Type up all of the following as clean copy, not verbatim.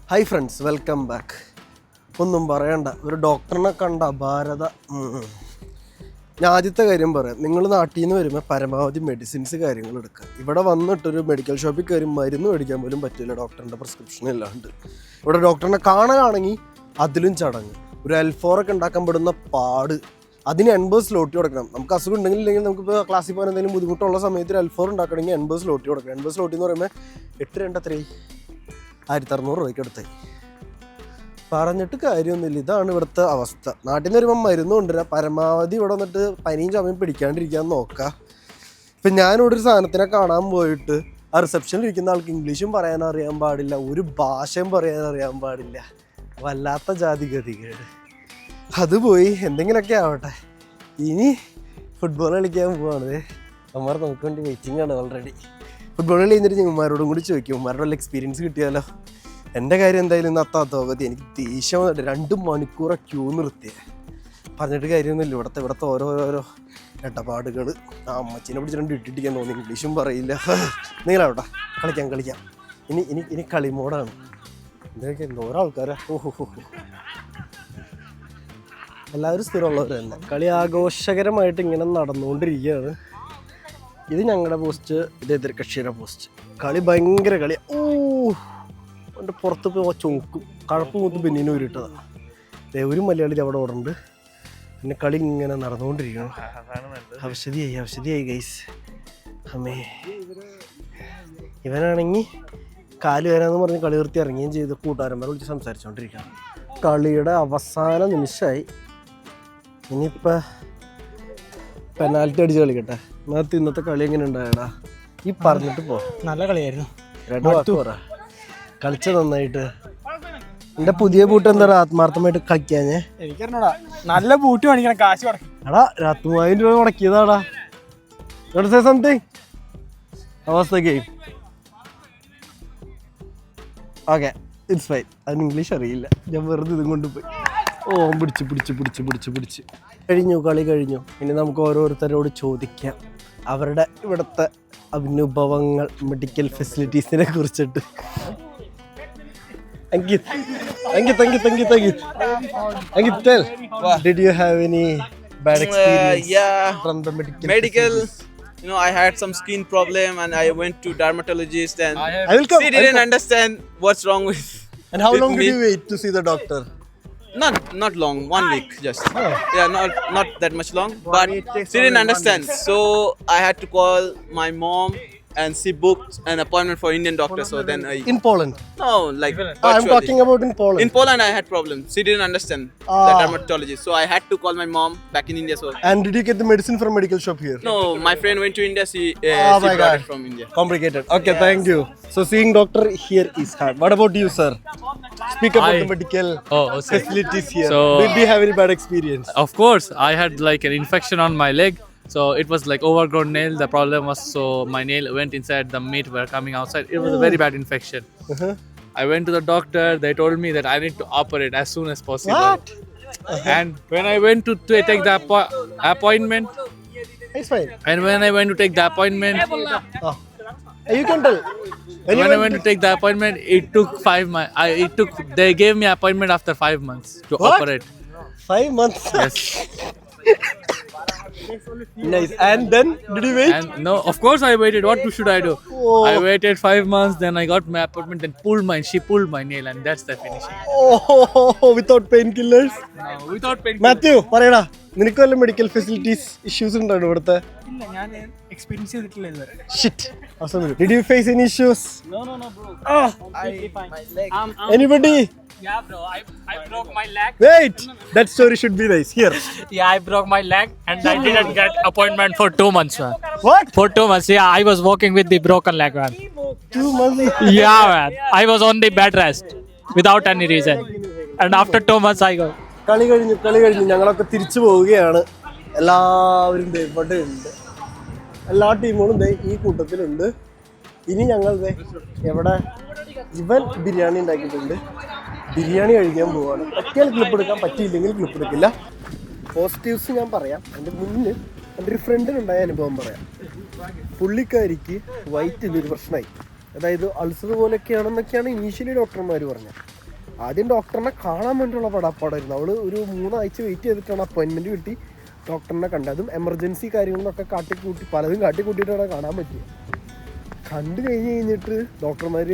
Hi friends, welcome back. ഒന്നും പറയണ്ട, ഒരു ഡോക്ടറിനെ കണ്ട ഭാരത. ഞാൻ ആദ്യത്തെ കാര്യം പറയാം, നിങ്ങൾ നാട്ടിൽ നിന്ന് വരുമ്പോൾ പരമാവധി മെഡിസിൻസ് കാര്യങ്ങൾ എടുക്കുക. ഇവിടെ വന്നിട്ടൊരു മെഡിക്കൽ ഷോപ്പിൽ കയറി മരുന്ന് മേടിക്കാൻ പോലും പറ്റില്ല ഡോക്ടറിൻ്റെ പ്രിസ്ക്രിപ്ഷൻ ഇല്ലാണ്ട്. ഇവിടെ ഡോക്ടറിനെ കാണുകയാണെങ്കിൽ അതിലും ചടങ്ങ്. ഒരു L4 ഒക്കെ ഉണ്ടാക്കാൻ പെടുന്ന പാട്, അതിന് 80 സ്ലോട്ട് കൊടുക്കണം. നമുക്ക് അസുഖം ഉണ്ടെങ്കിൽ ഇല്ലെങ്കിൽ നമുക്കിപ്പോൾ ക്ലാസ്സിൽ പോകാൻ എന്തെങ്കിലും ബുദ്ധിമുട്ടുള്ള സമയത്ത് L4 ഉണ്ടാക്കണമെങ്കിൽ 80 സ്ലോട്ട് കൊടുക്കണം. 80 സ്ലോട്ട് എന്ന് പറയുമ്പോൾ 8 1600 രൂപയ്ക്ക് എടുത്തായി. പറഞ്ഞിട്ട് കാര്യമൊന്നുമില്ല, ഇതാണ് ഇവിടുത്തെ അവസ്ഥ. നാട്ടിൽ നിന്ന് വരുമ്പോൾ മരുന്ന് കൊണ്ടുവരാം, പരമാവധി ഇവിടെ വന്നിട്ട് പനിയും ചുമയും പിടിക്കാണ്ടിരിക്കാൻ നോക്കുക. ഇപ്പം ഞാനിവിടെ ഒരു സാധനത്തിനെ കാണാൻ പോയിട്ട് ആ റിസപ്ഷനിൽ ഇരിക്കുന്ന ആൾക്ക് ഇംഗ്ലീഷും പറയാൻ അറിയാൻ പാടില്ല, ഒരു ഭാഷയും പറയാൻ അറിയാൻ പാടില്ല. വല്ലാത്ത ജാതി ഗതികേട്. അത് പോയി എന്തെങ്കിലുമൊക്കെ ആവട്ടെ. ഇനി ഫുട്ബോൾ കളിക്കാൻ പോവാണ്. അമ്മമാർ നമുക്ക് വേണ്ടി വെയിറ്റിംഗ് ആണ് ഓൾറെഡി. ഫുട്ബോൾ കളി കഴിഞ്ഞിട്ട് ഉമ്മാരോടും കൂടി ചോദിക്കും, ഉമ്മാരുടെ വല്ല എക്സ്പീരിയൻസ് കിട്ടിയാലോ. എൻ്റെ കാര്യം എന്തായാലും ഇന്ന് അത്താത്തോകത്തി എനിക്ക് ദേഷ്യം 2 മണിക്കൂറെ ക്യൂ നിർത്തിയേ. പറഞ്ഞിട്ട് കാര്യമൊന്നുമില്ല, ഇവിടുത്തെ ഓരോരോ ഇടപാടുകൾ. ആ അമ്മച്ചിനെ പിടിച്ച് 2 ഇട്ടിട്ടിക്കാൻ തോന്നി, ഇംഗ്ലീഷും പറയില്ല. നിങ്ങളാവട്ടെ, കളിക്കാം. ഇനി കളിമോടാണ്. ഇതൊക്കെ എന്തോരോ ആൾക്കാരാ. എല്ലാവരും സ്ഥിരമുള്ളവർ തന്നെ. കളി ആഘോഷകരമായിട്ട് ഇങ്ങനെ നടന്നുകൊണ്ടിരിക്കുകയാണ്. ഇത് ഞങ്ങളുടെ പോസ്റ്റ്, ഇത് എതിർകക്ഷിയുടെ പോസ്റ്റ്. കളി ഭയങ്കര കളി. എൻ്റെ പുറത്ത് പോയി ചൊക്കും കഴപ്പ് മൂത്ത് പിന്നീനും ഉരുട്ടതാണ്. ഒരു മലയാളി അവിടെ ഓടുന്നുണ്ട്. പിന്നെ കളി ഇങ്ങനെ നടന്നുകൊണ്ടിരിക്കണം. അവശതിയായി ഗൈസ്. അമ്മേ, ഇവനാണെങ്കിൽ കാല് വരാമെന്ന് പറഞ്ഞ് കളി നിർത്തി ഇറങ്ങുകയും ചെയ്ത് കൂട്ടുകാരന്മാരെ വിളിച്ച് സംസാരിച്ചുകൊണ്ടിരിക്കുകയാണ്. കളിയുടെ അവസാന നിമിഷമായി. ഇനിയിപ്പോൾ പെനാൽറ്റി അടിച്ച് കളിക്കട്ടെ. നേരത്തെ ഇന്നത്തെ കളി എങ്ങനെ ഉണ്ടായടാ? ഈ പറഞ്ഞിട്ട് പോ. നല്ല കളിയായിരുന്നു. 2 വാക്ക് പറ. കളിച്ച നന്നായിട്ട്. എൻ്റെ പുതിയ ബൂട്ട് എന്താ ആത്മാർത്ഥമായിട്ട് കളിക്കാഞ്ഞേ? എനിക്കറിഞ്ഞൂടാ. നല്ല ബൂട്ട് മേടിക്കണം, കാശ് മുടക്കി. എടാ 3000 രൂപ മുടക്കിയതാടാ. സംതിങ് അവസ്ഥ ഗെയിം. Okay, it's fine. അതിന് ഇംഗ്ലീഷ് അറിയില്ല, ഞാൻ വെറുതെ ഇതും കൊണ്ടുപോയി. പിടിച്ച് കളി കഴിഞ്ഞു. ഇനി നമുക്ക് ഓരോരുത്തരോട് ചോദിക്കാം അവരുടെ ഇവിടുത്തെ അനുഭവങ്ങൾ, മെഡിക്കൽ ഫെസിലിറ്റീസിനെ കുറിച്ചിട്ട്. Ankit, tell. Did you have any bad experience? From the medical. You know, I had some skin problem and I went to dermatologist and she didn't understand what's wrong with. And how with long me. did you wait to see the doctor? Not long, 1 week just. Yeah, not that much long, but she didn't understand. So I had to call my mom and she booked an appointment for Indian doctor. So then In Poland? no, like I'm talking about in Poland. in Poland I had problems. She didn't understand the dermatologist. So I had to call my mom back in India. So And did you get the medicine from medical shop here? no, my friend went to India. She my brought God. it from India. Complicated. Okay, thank you. So seeing doctor here is hard. What about you, sir? Speak about the medical facilities here. So, did you have any bad experience? of course, I had like an infection on my leg. So it was like overgrown nail. The problem was, so my nail went inside the meat were coming outside. It was a very bad infection. I went to the doctor. They told me that I need to operate as soon as possible. What? And when I went to take the appointment, It's fine. and when I went to take the appointment, You can tell. when I went to take the appointment, it took 5 months. They gave me appointment after 5 months to What? operate. 5 months. Yes. Nice. And then did you wait? And no, of course I waited. What should I do? I waited 5 months. Then I got my appointment. Then she pulled my nail, and that's the finishing. Without painkillers? No, without pain. Mathew പറയടാ, നിനക്ക് വല്ല medical facilities issues ഉണ്ടോ ഇവിടുത്തെ? ഇല്ല, ഞാൻ experience ചെയ്തിട്ടില്ല ഇതുവരെ. Shit. Did you face any issues? No, bro. My leg. Anybody? Yeah, bro. I broke my leg. Wait. That story should be nice. Here. Yeah, I broke my leg and I didn't get appointment for 2 months, man. What? For 2 months, yeah. I was walking with the broken leg, man. 2 months? Yeah, man. I was on the bed rest without any reason. And after 2 months, I got. കളി കഴിഞ്ഞു ഞങ്ങളൊക്കെ തിരിച്ചു പോവുകയാണ്. എല്ലാവരും ഇവിടെ ഉണ്ട്. എല്ലാ ടീമുകളും ഈ കൂട്ടത്തിലുണ്ട്. ഇനി ഞങ്ങൾ എവിടെ ഇവൻ ബിരിയാണി ഉണ്ടാക്കിയിട്ടുണ്ട്. ബിരിയാണി കഴിക്കാൻ പോവാണ്. പറ്റിയാൽ ക്ലിപ്പ് എടുക്കാം, പറ്റിയില്ലെങ്കിൽ ക്ലിപ്പ് എടുക്കില്ല. പോസിറ്റീവ്സ് ഞാൻ പറയാം. അതിൻ്റെ മുന്നിൽ എൻ്റെ ഒരു ഫ്രണ്ടിനുണ്ടായ അനുഭവം പറയാം. പുള്ളിക്കാരിക്ക് വയറ്റിലൊരു പ്രശ്നമായി. അതായത് അൾസർ പോലെയൊക്കെയാണെന്നൊക്കെയാണ് ഇനീഷ്യലി ഡോക്ടർമാർ പറഞ്ഞത്. ആദ്യം ഡോക്ടറിനെ കാണാൻ വേണ്ടിയുള്ള പടാപ്പാടായിരുന്നു. അവൾ ഒരു 3 ആഴ്ച വെയിറ്റ് ചെയ്തിട്ടാണ് അപ്പോയിൻമെൻറ്റ് കിട്ടി ഡോക്ടറിനെ കണ്ടത്. അതും എമർജൻസി കാര്യങ്ങളൊക്കെ പലതും കാട്ടിക്കൂട്ടിയിട്ടാണ് കാണാൻ പറ്റിയത്. കണ്ടു കഴിഞ്ഞിട്ട് ഡോക്ടർമാർ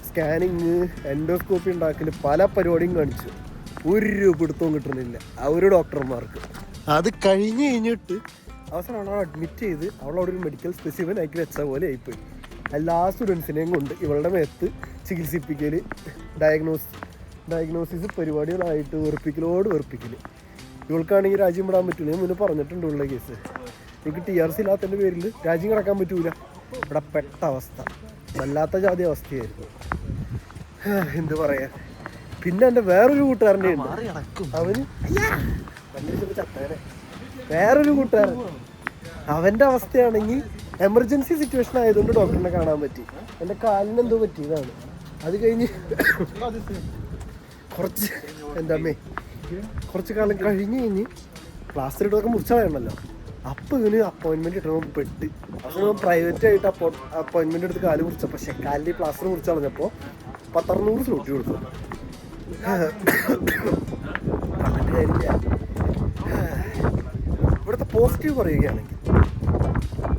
സ്കാനിങ്, എൻഡോസ്കോപ്പി ഉണ്ടാക്കൽ പല പരിപാടിയും കാണിച്ചു. ഒരു പിടുത്തവും കിട്ടുന്നില്ല ആ ഒരു ഡോക്ടർമാർക്ക്. അത് കഴിഞ്ഞിട്ട് അവസാനം അവളെ അഡ്മിറ്റ് ചെയ്ത് അവളവിടെ ഒരു മെഡിക്കൽ സ്പെസിഫിൻ ആക്കി വെച്ച പോലെ ആയിപ്പോയി. എല്ലാ സ്റ്റുഡൻസിനെയും കൊണ്ട് ഇവളുടെ മേത്ത് ചികിത്സിപ്പിക്കൽ, ഡയഗ്നോസിസ് പരിപാടികളായിട്ട് വെറുപ്പിക്കൽ. ഇവൾക്കാണെങ്കിൽ രാജ്യം വിടാൻ പറ്റില്ല. ഞാൻ മുന്നേ പറഞ്ഞിട്ടുണ്ട് ഉള്ള കേസ്. എനിക്ക് TRC ഇല്ലാത്തതിൻ്റെ പേരിൽ രാജ്യം കിടക്കാൻ പറ്റൂല. ഇവിടെ പെട്ട അവസ്ഥ, വല്ലാത്ത ജാതി അവസ്ഥയായിരുന്നു. എന്ത് പറയാ. പിന്നെ എൻ്റെ വേറൊരു കൂട്ടുകാരൻ്റെ ഉണ്ട്, അവന് വേറൊരു കൂട്ടുകാരൻ, അവൻ്റെ അവസ്ഥയാണെങ്കിൽ എമർജൻസി സിറ്റുവേഷൻ ആയതുകൊണ്ട് ഡോക്ടറിനെ കാണാൻ പറ്റി. എൻ്റെ കാലിന് എന്തോ പറ്റിയതാണ്. അത് കഴിഞ്ഞ് കുറച്ച് കാലം കഴിഞ്ഞ് ക്ലാസ്സിലിട്ടൊക്കെ മുറിച്ചാണല്ലോ. അപ്പോൾ ഇവന് അപ്പോയിൻമെൻറ്റ് കിട്ടണം പെട്ട്. അപ്പോൾ പ്രൈവറ്റായിട്ട് അപ്പോയിൻമെൻറ്റ് എടുത്ത് കാല് മുറിച്ചപ്പോൾ പക്ഷേ കാലിൻ്റെ പ്ലാസ്റ്റർ മുറിച്ച് കളഞ്ഞപ്പോൾ 1600 സ്ലോട്ടി കൊടുത്തു. പറഞ്ഞിട്ട് കാര്യമില്ല. ഇവിടുത്തെ പോസിറ്റീവ് പറയുകയാണെങ്കിൽ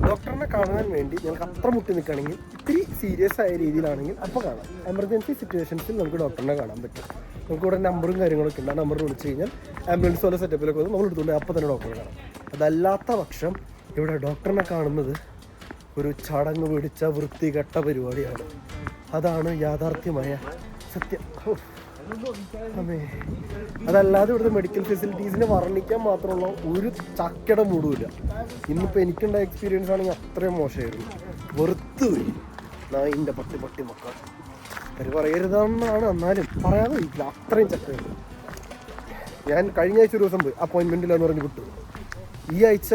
ഡോക്ടറിനെ കാണാൻ വേണ്ടി ഞങ്ങൾക്ക് അത്ര മുട്ടി നിൽക്കുകയാണെങ്കിൽ, ഇത്തിരി സീരിയസ് ആയ രീതിയിലാണെങ്കിൽ അപ്പോൾ കാണാം. എമർജൻസി സിറ്റുവേഷൻസിൽ നമുക്ക് ഡോക്ടറിനെ കാണാൻ പറ്റും. നമുക്ക് ഇവിടെ നമ്പറും കാര്യങ്ങളൊക്കെ ഉണ്ട്. ആ നമ്പറിൽ വിളിച്ച് കഴിഞ്ഞാൽ ആംബുലൻസ് പോലെ സെറ്റപ്പിലൊക്കെ വന്ന് നമ്മൾ എടുത്തുകൊണ്ട് അപ്പോൾ തന്നെ ഡോക്ടറെ കാണാം. അതല്ലാത്ത പക്ഷം ഇവിടെ ഡോക്ടറിനെ കാണുന്നത് ഒരു ചടങ്ങ് പിടിച്ച വൃത്തികെട്ട പരിപാടിയാണ്. അതാണ് യാഥാർത്ഥ്യമായ സത്യം. അതല്ലാതെ ഇവിടുത്തെ മെഡിക്കൽ ഫെസിലിറ്റീസിനെ വർണ്ണിക്കാൻ മാത്രമുള്ള ഒരു ചക്കയുടെ മൂടുമില്ല. ഇന്നിപ്പോൾ എനിക്കുണ്ടായ എക്സ്പീരിയൻസ് ആണെങ്കിൽ അത്രയും മോശമായിരുന്നു. വെറുത്തുപോയി. നായിൻ്റെ പട്ടി മക്കൾ അവർ പറയരുതെന്നാണ്, എന്നാലും പറയാതെ ഇല്ല, അത്രയും ചക്കയായിരുന്നു. ഞാൻ കഴിഞ്ഞ ആഴ്ച ഒരു ദിവസം പോയി അപ്പോയിൻമെൻറ്റില്ലെന്ന് പറഞ്ഞ് വിട്ടു. ഈ ആഴ്ച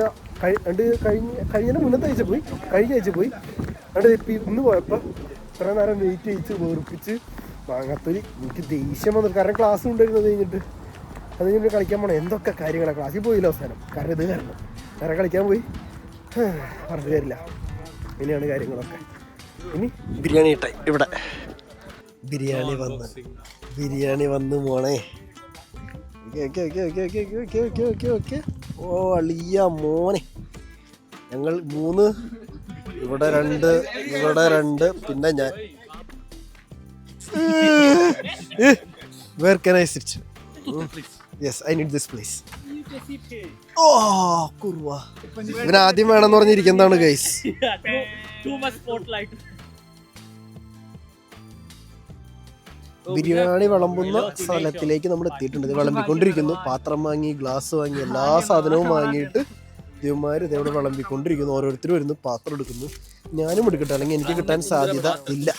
കഴിഞ്ഞ മുന്നത്തെ ആഴ്ച പോയി, കഴിഞ്ഞ ആഴ്ച പോയി. അവിടെ ഇന്ന് പോയപ്പോൾ ഇത്ര നേരം വെയിറ്റ് ചെയ്യിച്ച് വേർപ്പിച്ച് വാങ്ങാത്തൊരു എനിക്ക് ദേഷ്യം വന്നു. കാരണം ക്ലാസ് ഉണ്ടായിരുന്നത് കഴിഞ്ഞിട്ട് അത് കഴിഞ്ഞിട്ട് കളിക്കാൻ പോകണം. എന്തൊക്കെ കാര്യങ്ങളാണ്. ക്ലാസ്സിൽ പോയില്ല അവസാനം, കാരണം ഇത് കാരണം വേറെ കളിക്കാൻ പോയി. പറഞ്ഞു തരില്ല. ഇങ്ങനെയാണ് കാര്യങ്ങളൊക്കെ. ഇനി ബിരിയാണി ടൈം. ഇവിടെ ബിരിയാണി വന്ന് മോണേ. ഓ അളിയ മോനെ. ഞങ്ങൾ 3, ഇവിടെ 2, പിന്നെ ഞാൻ. Where can I sit? Yes, I need this place. Oh, kurwa. ഇവന് ആദ്യം വേണമെന്ന് പറഞ്ഞിരിക്കുന്നതാണ് ഗൈസ്. ബിരിയാണി വിളമ്പുന്ന സ്ഥലത്തിലേക്ക് നമ്മൾ എത്തിയിട്ടുണ്ട്. വിളമ്പിക്കൊണ്ടിരിക്കുന്നു. പാത്രം വാങ്ങി, ഗ്ലാസ് വാങ്ങി, എല്ലാ സാധനവും വാങ്ങിയിട്ട് ദേവന്മാർ ഇതേവിടെ വിളമ്പിക്കൊണ്ടിരിക്കുന്നു. ഓരോരുത്തരും വരുന്നു, പാത്രം എടുക്കുന്നു. ഞാനും എടുക്കട്ടെ, അല്ലെങ്കിൽ എനിക്ക് കിട്ടാൻ സാധ്യത ഇല്ല.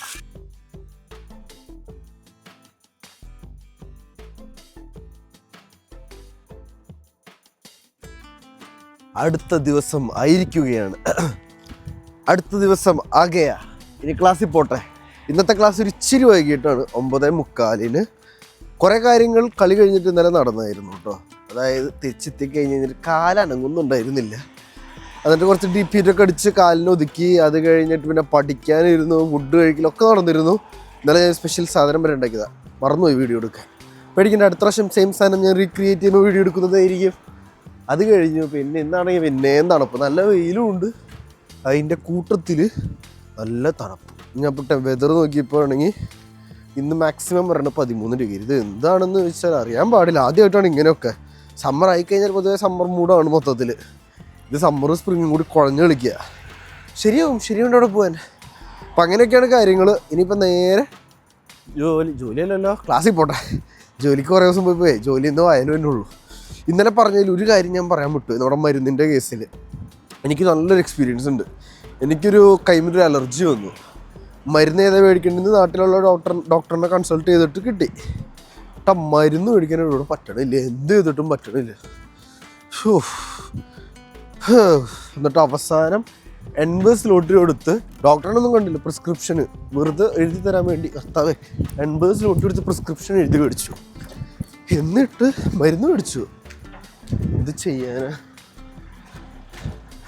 അടുത്ത ദിവസം ആയിരിക്കുകയാണ്. അടുത്ത ദിവസം ആകെയാ. ഇനി ക്ലാസ്സിൽ പോട്ടെ. ഇന്നത്തെ ക്ലാസ് ഒരു ഇച്ചിരി വൈകിട്ടാണ്, 9:45. കുറേ കാര്യങ്ങൾ കളി കഴിഞ്ഞിട്ട് ഇന്നലെ നടന്നായിരുന്നു കേട്ടോ. അതായത് തിരിച്ചെത്തി കഴിഞ്ഞിട്ട് കാലനങ്ങുന്നുണ്ടായിരുന്നില്ല. എന്നിട്ട് കുറച്ച് DP-ഒക്കെ അടിച്ച് കാലിന് ഒതുക്കി. അത് കഴിഞ്ഞിട്ട് പിന്നെ പഠിക്കാനിരുന്നു, ഫുഡ് കഴിക്കലൊക്കെ നടന്നിരുന്നു. ഇന്നലെ ഞാൻ സ്പെഷ്യൽ സാധനം വരെ ഉണ്ടാക്കിയതാണ്. മറന്നുപോയി വീഡിയോ എടുക്കാൻ. പേടിക്കേണ്ട, അടുത്ത പ്രാവശ്യം സെയിം സാധനം ഞാൻ റീക്രിയേറ്റ് ചെയ്യുമ്പോൾ വീഡിയോ എടുക്കുന്നതായിരിക്കും. അത് കഴിഞ്ഞു. പിന്നെ ഇന്നാണെങ്കിൽ പിന്നെയും തണുപ്പ്, നല്ല വെയിലും ഉണ്ട്. അതിൻ്റെ കൂട്ടത്തിൽ നല്ല തണുപ്പ്. ഞാൻ ഇപ്പോൾ വെതർ നോക്കിയപ്പോൾ ആണെങ്കിൽ ഇന്ന് മാക്സിമം പറയുന്നത് 13 ഡിഗ്രി. ഇത് എന്താണെന്ന് വെച്ചാൽ അറിയാൻ പാടില്ല. ആദ്യമായിട്ടാണ് ഇങ്ങനെയൊക്കെ. സമ്മർ ആയിക്കഴിഞ്ഞാൽ പൊതുവെ സമ്മർ മൂഡാണ് മൊത്തത്തിൽ. ഇത് സമ്മറും സ്പ്രിങ്ങും കൂടി കുഴഞ്ഞു കളിക്കുക. ശരിയുണ്ട് അവിടെ പോകാൻ. അപ്പം അങ്ങനെയൊക്കെയാണ് കാര്യങ്ങൾ. ഇനിയിപ്പോൾ നേരെ ജോലിയല്ലല്ലോ, ക്ലാസ്സിൽ പോട്ടെ. ജോലിക്ക് കുറേ ദിവസം പോയി ജോലി എന്തോ ആയാലും തന്നെ ഉള്ളൂ. ഇന്നലെ പറഞ്ഞതിൽ ഒരു കാര്യം ഞാൻ പറയാൻ വിട്ടു. നമ്മുടെ മരുന്നിൻ്റെ കേസിൽ എനിക്ക് നല്ലൊരു എക്സ്പീരിയൻസ് ഉണ്ട്. എനിക്കൊരു കൈമിലൊരു അലർജി വന്നു. മരുന്ന് ഏതാ മേടിക്കേണ്ടത് നാട്ടിലുള്ള ഡോക്ടറിനെ കൺസൾട്ട് ചെയ്തിട്ട് കിട്ടി. മരുന്ന് മേടിക്കാൻ ഇവിടെ പറ്റണില്ല, എന്ത് ചെയ്തിട്ടും പറ്റണില്ല. എന്നിട്ട് അവസാനം 80 സ്ലോട്ട് കൊടുത്ത്, ഡോക്ടറിനൊന്നും കണ്ടില്ല, പ്രിസ്ക്രിപ്ഷന് വെറുതെ എഴുതി തരാൻ വേണ്ടി 80 സ്ലോട്ട് കൊടുത്ത് പ്രിസ്ക്രിപ്ഷൻ എഴുതി മേടിച്ചു. എന്നിട്ട് മരുന്ന് മേടിച്ചു. എന്ത് ചെയ്യാനാ?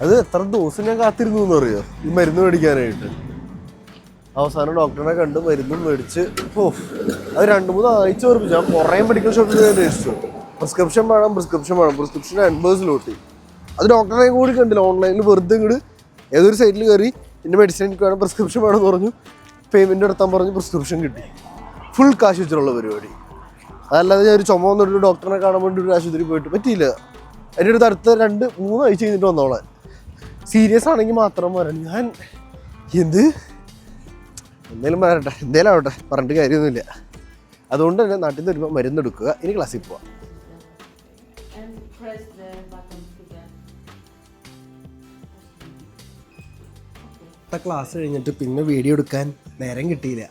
അത് എത്ര ദിവസം ഞാൻ കാത്തിരുന്നു എന്നറിയോ ഈ മരുന്ന് മേടിക്കാനായിട്ട്. അവസാനം ഡോക്ടറിനെ കണ്ട് മരുന്നും മേടിച്ച് അത് 2-3 ആഴ്ച ഓർപ്പിച്ചു. ഞാൻ കുറേ മെഡിക്കൽ ഷോപ്പിൽ അന്വേഷിച്ചു. പ്രിസ്ക്രിപ്ഷൻ വേണം. Prescription 80 zloty. അത് ഡോക്ടറെ കൂടി കണ്ടില്ല, ഓൺലൈനിൽ വെറുതെ ഇങ്ങോട്ട് ഏതൊരു സൈറ്റിൽ കയറി എൻ്റെ മെഡിസിൻ എനിക്ക് വേണം, പ്രിസ്ക്രിപ്ഷൻ വേണമെന്ന് പറഞ്ഞു. പേയ്മെൻറ്റ് നടത്താൻ പറഞ്ഞു, പ്രിസ്ക്രിപ്ഷൻ കിട്ടി. ഫുൾ കാശ് വെച്ചിട്ടുള്ള പരിപാടി. അതല്ലാതെ ഞാൻ ഒരു ചുമ വന്നിട്ട് ഡോക്ടറിനെ കാണാൻ വേണ്ടി ഒരു ആശുപത്രി പോയിട്ട് പറ്റിയില്ല. എൻ്റെ അടുത്ത് അടുത്ത 2-3 ആഴ്ച കഴിഞ്ഞിട്ട് വന്നോളാൻ. സീരിയസ് ആണെങ്കിൽ മാത്രം വരണം. ഞാൻ എന്തേലും വരട്ടെ, എന്തേലും ആവട്ടെ, പറഞ്ഞിട്ട് കാര്യമൊന്നുമില്ല. അതുകൊണ്ട് തന്നെ നാട്ടിൽ നിന്ന് വരുമ്പോൾ മരുന്നെടുക്കുക, ഇനി ക്ലാസ്സിൽ പോവാം. ക്ലാസ് കഴിഞ്ഞിട്ട് പിന്നെ വീഡിയോ എടുക്കാൻ നേരം കിട്ടിയില്ല.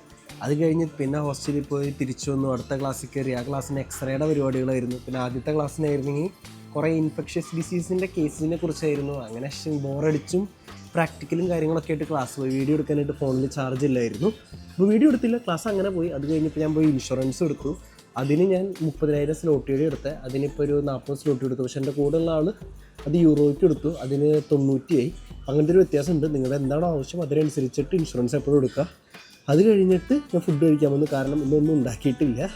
അത് കഴിഞ്ഞ് പിന്നെ ഹോസ്റ്റലിൽ പോയി തിരിച്ചു വന്നു. അടുത്ത ക്ലാസ്സിൽ കയറി. ആ ക്ലാസ്സിന് എക്സ്റേയുടെ പരിപാടികളായിരുന്നു. പിന്നെ ആദ്യത്തെ ക്ലാസ്സിനായിരുന്നെങ്കിൽ കുറേ ഇൻഫെക്ഷ്യസ് ഡിസീസിൻ്റെ കേസിനെ കുറിച്ചായിരുന്നു. അങ്ങനെ ബോറടിച്ചും പ്രാക്ടിക്കലും കാര്യങ്ങളൊക്കെ ആയിട്ട് ക്ലാസ് പോയി. വീഡിയോ എടുക്കാനായിട്ട് ഫോണിൽ ചാർജ് ഇല്ലായിരുന്നു. അപ്പോൾ വീഡിയോ എടുത്തില്ല, ക്ലാസ് അങ്ങനെ പോയി. അത് കഴിഞ്ഞപ്പോൾ ഞാൻ പോയി ഇൻഷുറൻസ് എടുത്തു. അതിന് ഞാൻ 30,000 സ്ലോട്ടിയുടെ എടുത്തത്. അതിനിപ്പോൾ ഒരു 40 സ്ലോട്ടി എടുത്തു. പക്ഷേ എൻ്റെ കൂടെയുള്ള ആൾ അത് യൂറോയ്ക്ക് എടുത്തു. അതിന് 90 ആയി. അങ്ങനത്തെ ഒരു വ്യത്യാസമുണ്ട്. നിങ്ങളുടെ എന്താണോ ആവശ്യം അതിനനുസരിച്ചിട്ട് ഇൻഷുറൻസ് എപ്പോഴും എടുക്കുക. അത് കഴിഞ്ഞിട്ട് ഞാൻ ഫുഡ് കഴിക്കാൻ വന്നു. കാരണം ഇന്നൊന്നും ഉണ്ടാക്കിയിട്ടില്ല.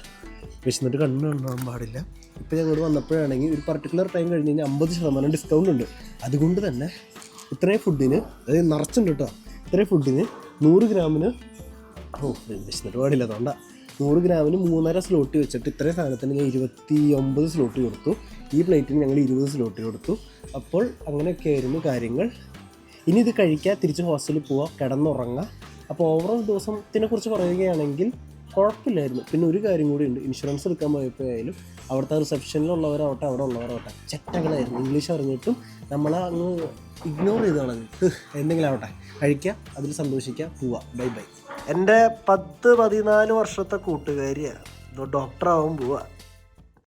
വിശന്നിട്ട് കണ്ണ് കാണാൻ പാടില്ല. ഇപ്പോൾ ഞങ്ങൾ വന്നപ്പോഴാണെങ്കിൽ ഒരു പർട്ടിക്കുലർ ടൈം കഴിഞ്ഞ് കഴിഞ്ഞാൽ 50% ഡിസ്കൗണ്ട് ഉണ്ട്. അതുകൊണ്ട് തന്നെ ഇത്രയും ഫുഡിന്, അതായത് നിറച്ചുണ്ട് കേട്ടോ, ഇത്രയും ഫുഡിന് 100 ഗ്രാമിന് വിശന്നിട്ട് പാടില്ല, അതുകൊണ്ട 100 ഗ്രാമിന് 3.5 സ്ലോട്ടി വെച്ചിട്ട് ഇത്രയും സാധനത്തിന് ഞാൻ 29 സ്ലോട്ടി കൊടുത്തു. ഈ പ്ലേറ്റിന് ഞങ്ങൾ 20 സ്ലോട്ടി കൊടുത്തു. അപ്പോൾ അങ്ങനെയൊക്കെ ആയിരുന്നു കാര്യങ്ങൾ. ഇനി ഇത് കഴിക്കുക, തിരിച്ച് ഹോസ്റ്റലിൽ പോവുക, കിടന്നുറങ്ങുക. അപ്പോൾ ഓവറോൾ ദിവസത്തിനെ കുറിച്ച് പറയുകയാണെങ്കിൽ കുഴപ്പമില്ലായിരുന്നു. പിന്നെ ഒരു കാര്യം കൂടി ഉണ്ട്. ഇൻഷുറൻസ് എടുക്കാൻ പോയപ്പോഴായാലും അവിടുത്തെ റിസപ്ഷനിലുള്ളവരാവട്ടെ അവിടെ ഉള്ളവരാവട്ടെ ചെറ്റകളായിരുന്നു. ഇംഗ്ലീഷ് അറിഞ്ഞിട്ടും നമ്മളെ അങ്ങ് ഇഗ്നോർ ചെയ്ത് കളഞ്ഞു. എന്തെങ്കിലും ആവട്ടെ, കഴിക്കുക, അതിൽ സന്തോഷിക്കുക, പോവുക, ബൈ ബൈ. എൻ്റെ 10-14 വർഷത്തെ കൂട്ടുകാരിയാണ് ഡോക്ടറാവാൻ പോവുക.